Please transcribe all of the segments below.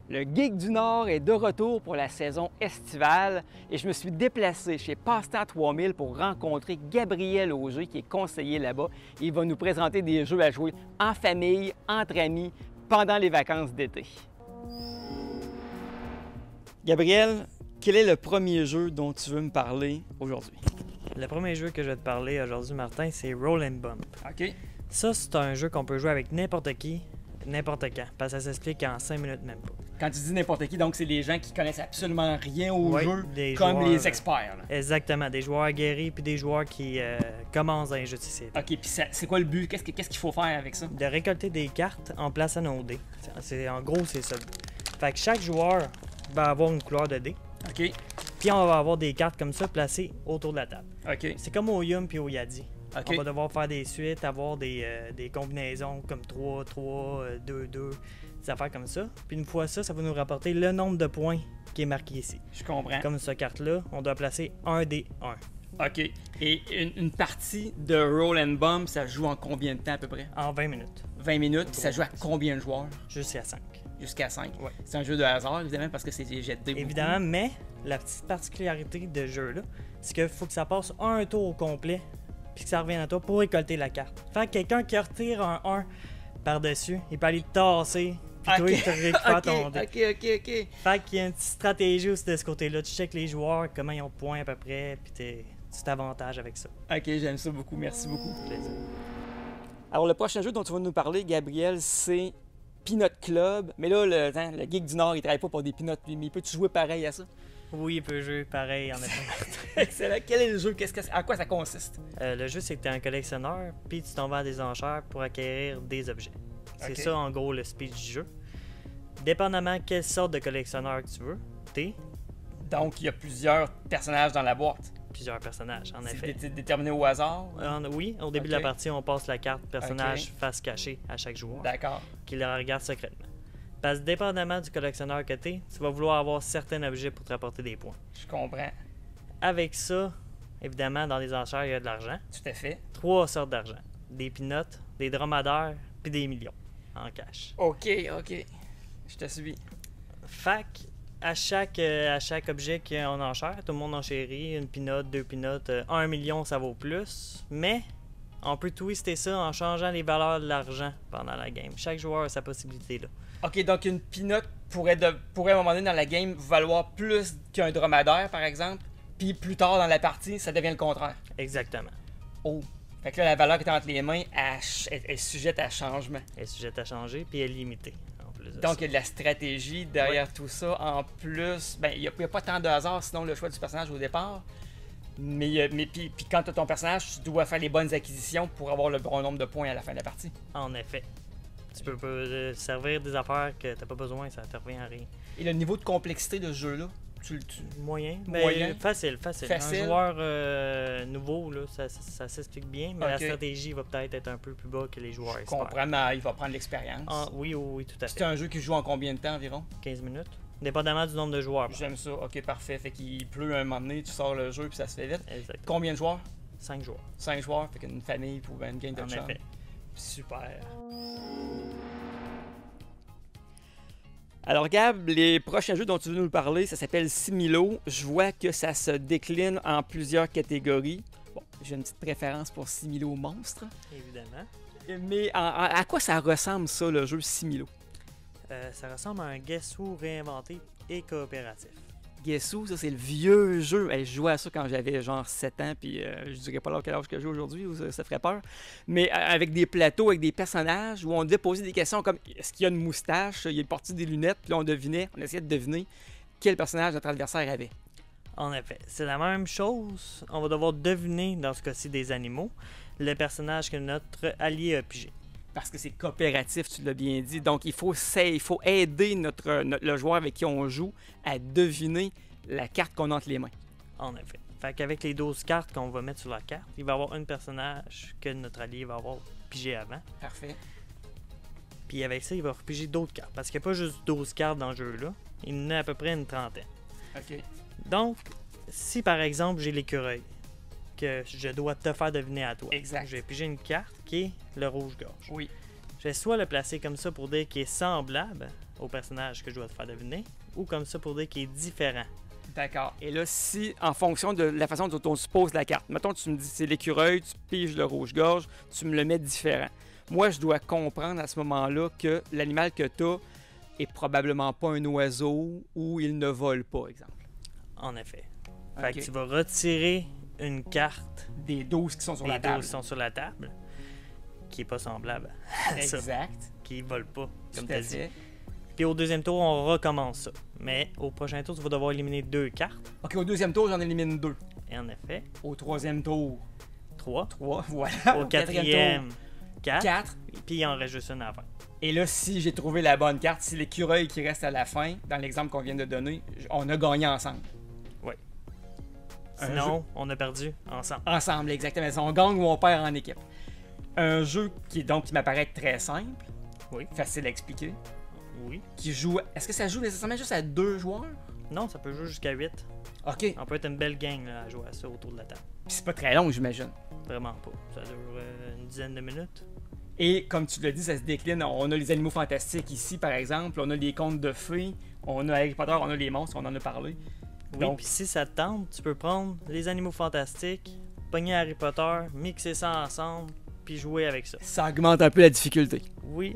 Le Geek du Nord est de retour pour la saison estivale et je me suis déplacé chez Passe-Temps 3000 pour rencontrer Gabriel Auger qui est conseiller là-bas. Il va nous présenter des jeux à jouer en famille, entre amis, pendant les vacances d'été. Gabriel, quel est le premier jeu dont tu veux me parler aujourd'hui? Le premier jeu que je vais te parler aujourd'hui, Martin, c'est Roll and Bump. OK. Ça, c'est un jeu qu'on peut jouer avec n'importe qui, n'importe quand, parce que ça s'explique en 5 minutes même pas. Quand tu dis n'importe qui, donc c'est des gens qui connaissent absolument rien au Oui, jeu, des comme joueurs, les experts. Là. Exactement, des joueurs aguerris puis des joueurs qui commencent dans les jeux de société. OK, puis c'est quoi le but? Qu'est-ce qu'il faut faire avec ça? De récolter des cartes en plaçant nos dés. En gros, c'est ça. Fait que chaque joueur va avoir une couleur de dés. OK. Puis on va avoir des cartes comme ça placées autour de la table. OK. C'est comme au Yum puis au Yadi. OK. On va devoir faire des suites, avoir des combinaisons comme 3, 3, 2, 2, des affaires comme ça. Puis une fois ça, ça va nous rapporter le nombre de points qui est marqué ici. Je comprends. Comme cette carte-là, on doit placer un des 1. OK. Et une partie de Roll and Bump, ça joue en combien de temps à peu près? En 20 minutes, 20 minutes. Ça joue à combien de joueurs? jusqu'à 5. Jusqu'à 5. Ouais. C'est un jeu de hasard, évidemment, parce que c'est des jets de dés beaucoup. Évidemment, mais la petite particularité de ce jeu-là, c'est qu'il faut que ça passe un tour au complet, puis que ça revienne à toi pour récolter la carte. Fait que quelqu'un qui retire un 1 par-dessus, il peut aller te tasser, puis toi, il te récupère ton dé. OK. Fait qu'il y a une petite stratégie aussi de ce côté-là. Tu checkes les joueurs, comment ils ont de points à peu près, puis tu t'avantages avec ça. OK, j'aime ça beaucoup. Merci beaucoup. Plaisir. Alors, le prochain jeu dont tu vas nous parler, Gabriel, c'est Peanut Club. Mais là, le Geek du Nord, il travaille pas pour des peanuts, lui, mais peux-tu jouer pareil à ça? Oui, il peut jouer pareil, en effet. Excellent. Quel est le jeu? À quoi ça consiste? Le jeu, c'est que tu es un collectionneur, puis tu t'en vas à des enchères pour acquérir des objets. C'est Ok. ça, en gros, le speech du jeu. Dépendamment quelle sorte de collectionneur que tu veux, t'es Donc, il y a plusieurs personnages dans la boîte. plusieurs personnages, en effet. C'est déterminé au hasard? Oui, au début de Ok. la partie, on passe la carte personnage face cachée à chaque joueur, D'accord. qui la regarde secrètement. Parce que dépendamment du collectionneur que tu vas vouloir avoir certains objets pour te rapporter des points. Je comprends. Avec ça, évidemment, dans les enchères, il y a de l'argent. Tout à fait. 3 sortes d'argent. Des peanuts, des dromadaires, puis des millions en cash. OK. Je te suis. Fac, à chaque objet qui est en enchère, tout le monde enchérit, une peanut, 2 peanuts, 1 million, ça vaut plus. Mais on peut twister ça en changeant les valeurs de l'argent pendant la game. Chaque joueur a sa possibilité là. OK, donc une peanut pourrait à un moment donné dans la game valoir plus qu'un dromadaire, par exemple, puis plus tard dans la partie, ça devient le contraire. Exactement. Oh. Fait que là, la valeur qui est entre les mains est sujette à changement. Elle est sujette à changer, puis elle est limitée. En plus de Donc, ça. il y a de la stratégie derrière tout ça. En plus, ben, il n'y a pas tant de hasard sinon le choix du personnage au départ. Mais puis quand tu as ton personnage, tu dois faire les bonnes acquisitions pour avoir le bon nombre de points à la fin de la partie. En effet. Tu peux pas servir des affaires que t'as pas besoin, ça te revient à rien. Et le niveau de complexité de ce jeu-là, Moyen. Moyen. Facile. Facile. Un joueur nouveau, là, ça s'explique bien, mais la Ok. stratégie va peut-être être un peu plus bas que les joueurs je experts. comprends, mais il va prendre l'expérience. Oui, tout à C'est fait. un jeu qui joue en combien de temps environ? 15 minutes. Dépendamment du nombre de joueurs. J'aime ça, ok, parfait. Fait qu'il pleut un moment donné, tu sors le jeu puis ça se fait vite. Exact. Combien de joueurs? 5 joueurs. 5 joueurs, fait qu'une famille pour une game de En chum. effet. Super. Alors Gab, les prochains jeux dont tu veux nous parler, ça s'appelle Similo. Je vois que ça se décline en plusieurs catégories. Bon, j'ai une petite préférence pour Similo Monstre. Évidemment. Mais à quoi ça ressemble ça, le jeu Similo? Ça ressemble à un Guess Who réinventé et coopératif. Guess Who, ça c'est le vieux jeu. Hey, je jouais à ça quand j'avais genre 7 ans, puis je dirais pas là quel âge que j'ai aujourd'hui, ou ça ferait peur. Mais avec des plateaux, avec des personnages, où on devait poser des questions comme est-ce qu'il y a une moustache, il est porté des lunettes, puis là on essayait de deviner quel personnage notre adversaire avait. En effet, c'est la même chose. On va devoir deviner, dans ce cas-ci, des animaux, le personnage que notre allié a pigé. Parce que c'est coopératif, tu l'as bien dit. Donc, il faut aider le joueur avec qui on joue à deviner la carte qu'on a entre les mains. En effet. Fait qu'avec les 12 cartes qu'on va mettre sur la carte, il va y avoir un personnage que notre allié va avoir pigé avant. Parfait. Puis avec ça, il va repiger d'autres cartes. Parce qu'il n'y a pas juste 12 cartes dans le jeu-là. Il y en a à peu près une trentaine. OK. Donc, si par exemple j'ai l'écureuil, que je dois te faire deviner à toi. Exact. Je vais piger une carte qui est le rouge-gorge. Oui. Je vais soit le placer comme ça pour dire qu'il est semblable au personnage que je dois te faire deviner, ou comme ça pour dire qu'il est différent. D'accord. Et là, si, en fonction de la façon dont on suppose la carte, mettons, tu me dis c'est l'écureuil, tu piges le rouge-gorge, tu me le mets différent. Moi, je dois comprendre à ce moment-là que l'animal que tu as est probablement pas un oiseau ou il ne vole pas, exemple. En effet. Fait que Ok. tu vas retirer une carte Des 12 qui sont sur des la 12 table. qui sont sur la table, qui est pas semblable à ça, Exact. qui vole pas, comme Tout tu à as dit. fait. Puis au deuxième tour, on recommence ça. Mais au prochain tour, tu vas devoir éliminer 2 cartes. OK, au deuxième tour, j'en élimine 2. Et en effet, Au troisième tour, 3. 3. Voilà. Au quatrième, 4. 4. Puis il en reste juste une à la fin. Et là, si j'ai trouvé la bonne carte, si l'écureuil qui reste à la fin, dans l'exemple qu'on vient de donner, on a gagné ensemble. Un Sinon, on a perdu ensemble. Ensemble, exactement. Si on gagne ou on perd en équipe. Un jeu qui m'apparaît très simple, Oui. facile à expliquer, Oui. qui joue... Est-ce que ça joue nécessairement juste à 2 joueurs? Non, ça peut jouer jusqu'à 8. OK. Puis On peut être une belle gang là, à jouer à ça autour de la table. c'est pas très long, j'imagine. Vraiment pas. Ça dure une dizaine de minutes. Et comme tu l'as dit, ça se décline. On a les animaux fantastiques ici, par exemple. On a les contes de fées. On a Harry Potter, on a les monstres, on en a parlé. Oui, Donc- puis si ça te tente, tu peux prendre les animaux fantastiques, pogner Harry Potter, mixer ça ensemble, puis jouer avec ça. Ça augmente un peu la difficulté. Oui,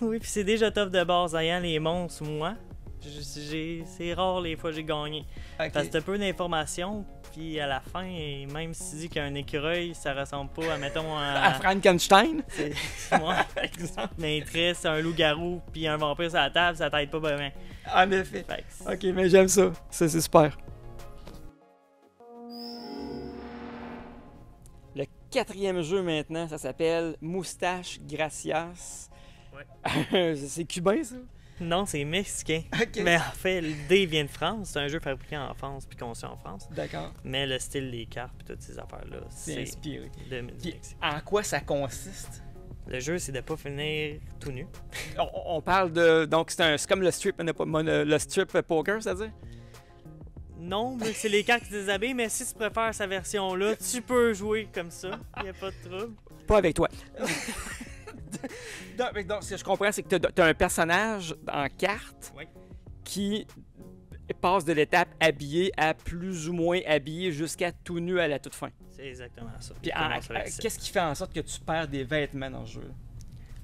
oui, puis c'est déjà top de base. Ayant les monstres, moi, c'est rare les fois que j'ai gagné. OK. Parce que t'as peu d'informations, puis à la fin, et même si tu dis qu'un écureuil, ça ressemble pas à, mettons, À Frankenstein, c'est moi, exemple. mais il te reste un loup-garou, puis un vampire sur la table, ça t'aide pas bien. En effet. Fait que OK, mais j'aime ça. Ça, c'est super. Le quatrième jeu maintenant, ça s'appelle Moustache Gracias. Ouais. C'est cubain, ça? non, c'est mexicain. OK. Mais en fait, l'idée vient de France. C'est un jeu fabriqué en France puis conçu en France. D'accord. Mais le style des cartes et toutes ces affaires-là, C'est c'est inspiré. de du Puis, Mexique. en quoi ça consiste? Le jeu, c'est de pas finir tout nu. On parle de... Donc, c'est comme le le strip poker, c'est-à-dire? Non, mais c'est les cartes qui te déshabillent, mais si tu préfères sa version-là, tu peux jouer comme ça. Il a pas de trouble. Pas avec toi. Donc, ce que je comprends, c'est que tu as un personnage en carte Oui. qui passe de l'étape habillé à plus ou moins habillé jusqu'à tout nu à la toute fin. C'est exactement ça. Puis, Il commence avec ça. qu'est-ce qui fait en sorte que tu perds des vêtements dans ce jeu?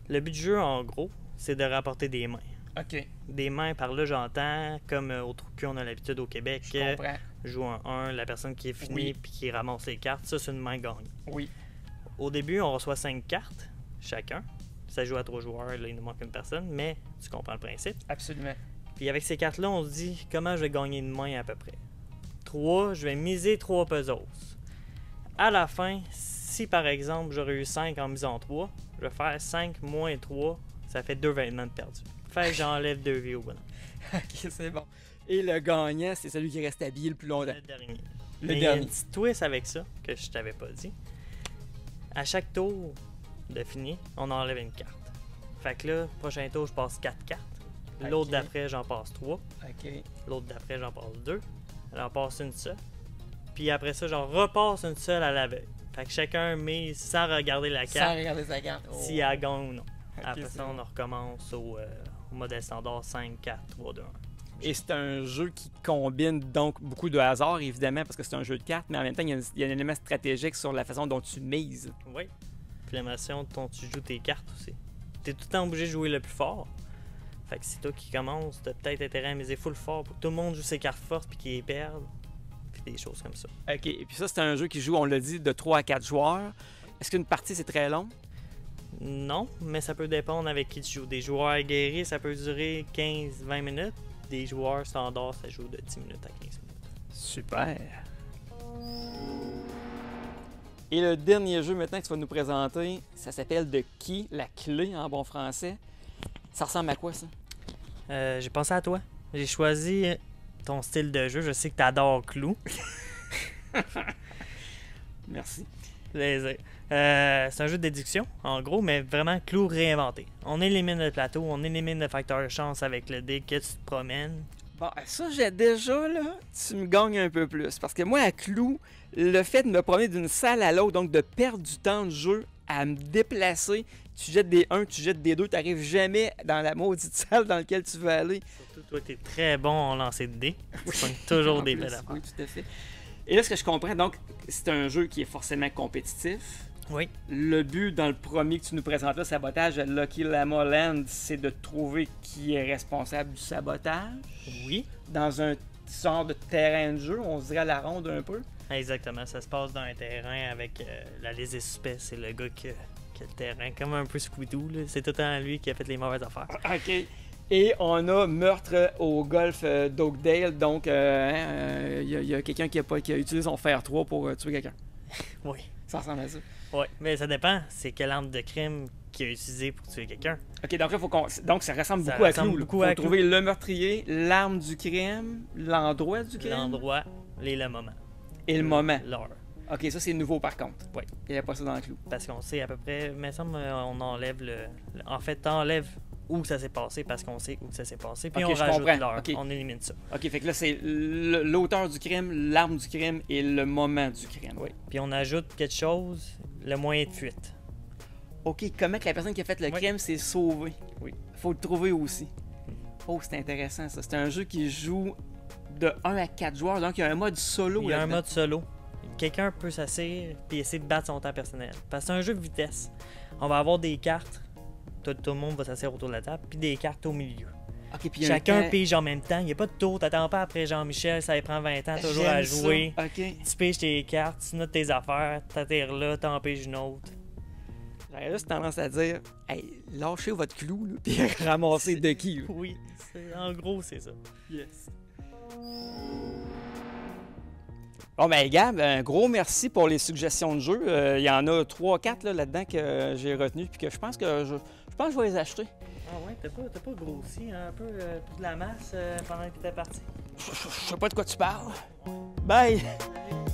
Le but du jeu, en gros, c'est de rapporter des mains. OK, Des mains, par là, j'entends, comme au trou de cul, on a l'habitude au Québec, je comprends. joue un 1, la personne qui est finie Oui. puis qui ramasse les cartes, ça, c'est une main gagne. Oui. Au début, on reçoit 5 cartes, chacun. Ça joue à 3 joueurs, là, il nous manque une personne, mais tu comprends le principe. Absolument. Puis avec ces cartes-là, on se dit comment je vais gagner une main à peu près. 3, je vais miser 3 puzzles. À la fin, si par exemple j'aurais eu 5 en misant 3, je vais faire 5 moins 3, ça fait 2 vêtements de perdus. Fait que j'enlève 2 vies au bonhomme. OK, c'est bon. Et le gagnant, c'est celui qui reste habillé le plus longtemps. Le dernier. Le Mais il y a dernier. un petit twist avec ça que je t'avais pas dit. À chaque tour de fini, on enlève une carte. Fait que là, prochain tour, je passe 4 cartes. L'autre Ok. d'après, j'en passe 3. OK. L'autre d'après, j'en passe 2. J'en passe une seule. Puis après ça, j'en repasse une seule à l'aveugle. Fait que chacun met sans regarder la Sans carte regarder sa carte. Oh. si elle gagne ou non. Après c'est ça, bon. on recommence au modèle standard 5, 4, 3, 2, 1. Et c'est un jeu qui combine donc beaucoup de hasard, évidemment, parce que c'est un jeu de cartes, mais en même temps, il y a un élément stratégique sur la façon dont tu mises. Oui. Puis l'impression dont tu joues tes cartes aussi. T'es tout le temps obligé de jouer le plus fort. Fait que c'est toi qui commences, t'as peut-être intérêt à miser full fort pour que tout le monde joue ses cartes fortes puis qu'ils les perdent. Puis des choses comme ça. OK. Et puis ça, c'est un jeu qui joue, on l'a dit, de 3 à 4 joueurs. Est-ce qu'une partie, c'est très long? Non, mais ça peut dépendre avec qui tu joues. Des joueurs aguerris, ça peut durer 15-20 minutes. Des joueurs standards, ça joue de 10 minutes à 15 minutes. Super. Et le dernier jeu maintenant que tu vas nous présenter, ça s'appelle The Key, la clé en bon français. Ça ressemble à quoi ça? J'ai pensé à toi. J'ai choisi ton style de jeu. Je sais que t'adores Clou. Merci. Plaisir. C'est un jeu de déduction, en gros, mais vraiment Clou réinventé. On élimine le plateau, on élimine le facteur de chance avec le dé que tu te promènes. Bon, ça, j'ai déjà, là, tu me gagnes un peu plus. Parce que moi, à Clou, le fait de me promener d'une salle à l'autre, donc de perdre du temps de jeu à me déplacer, tu jettes des 1, tu jettes des 2, tu n'arrives jamais dans la maudite salle dans laquelle tu veux aller. Surtout, toi, tu es très bon en lancer de dés. Tu pognes toujours En des plus, belles affaires. oui, tout à fait. Et là, ce que je comprends, donc, c'est un jeu qui est forcément compétitif. Oui, Le but dans le premier que tu nous présentes là, sabotage à Lucky Llama Land, c'est de trouver qui est responsable du sabotage. oui. Dans un genre de terrain de jeu, on se dirait à la ronde un peu. Exactement. Ça se passe dans un terrain avec la liste des suspects. C'est le gars qui a le terrain. Comme un peu Scooby-Doo, là. C'est tout le temps lui qui a fait les mauvaises affaires. OK. Et on a meurtre au golfe d'Oakdale. Donc, il y a quelqu'un qui a utilisé son fer 3 pour tuer quelqu'un. Oui. Ça ressemble à ça. Oui, mais ça dépend. C'est quelle arme de crime qu'il a utilisé pour tuer quelqu'un. OK, donc là, donc ça ressemble Ça beaucoup à ressemble Clou. beaucoup Il à faut Clou. trouver le meurtrier, l'arme du crime, l'endroit du crime L'endroit, le moment. et le moment. L'heure. OK, ça, c'est nouveau par contre. Oui. Il n'y a pas ça dans le Clou. Parce qu'on sait à peu près, mais ça, on enlève en fait, t'enlèves où ça s'est passé parce qu'on sait où ça s'est passé. Puis Ok, on je rajoute comprends. l'heure. Ok. On élimine ça. OK, fait que là, c'est l'auteur du crime, l'arme du crime et le moment du crime. Oui. Puis on ajoute quelque chose, le moyen de fuite. OK, comment que la personne qui a fait le Oui. crime s'est sauvée? Oui. Faut le trouver aussi. Oh, c'est intéressant ça. C'est un jeu qui joue de 1 à 4 joueurs, donc il y a un mode solo. Il y a un là-dedans. mode solo. Quelqu'un peut s'asseoir puis essayer de battre son temps personnel. Parce que c'est un jeu de vitesse. On va avoir des cartes. Tout le monde va s'asseoir autour de la table, puis des cartes au milieu. OK, puis il y a un Chacun temps- pige en même temps. Il n'y a pas de tour. T'attends pas après Jean-Michel. Ça lui prend 20 ans toujours à J'aime jouer. ça. OK. Tu piges tes cartes, tu notes tes affaires, t'attires là, t'en piges une autre. J'aurais juste tendance à dire, hey, lâchez votre clou, là, puis ramassez de qui. Là. Oui, en gros, c'est ça. Yes. Bon, ben, Gab, un gros merci pour les suggestions de jeux. Il y en a 3-4 là-dedans que j'ai retenu, puis que je pense que je vais les acheter. Ah ouais, t'as pas grossi un peu pour de la masse pendant que t'étais parti? Je sais pas de quoi tu parles. Bye! Allez.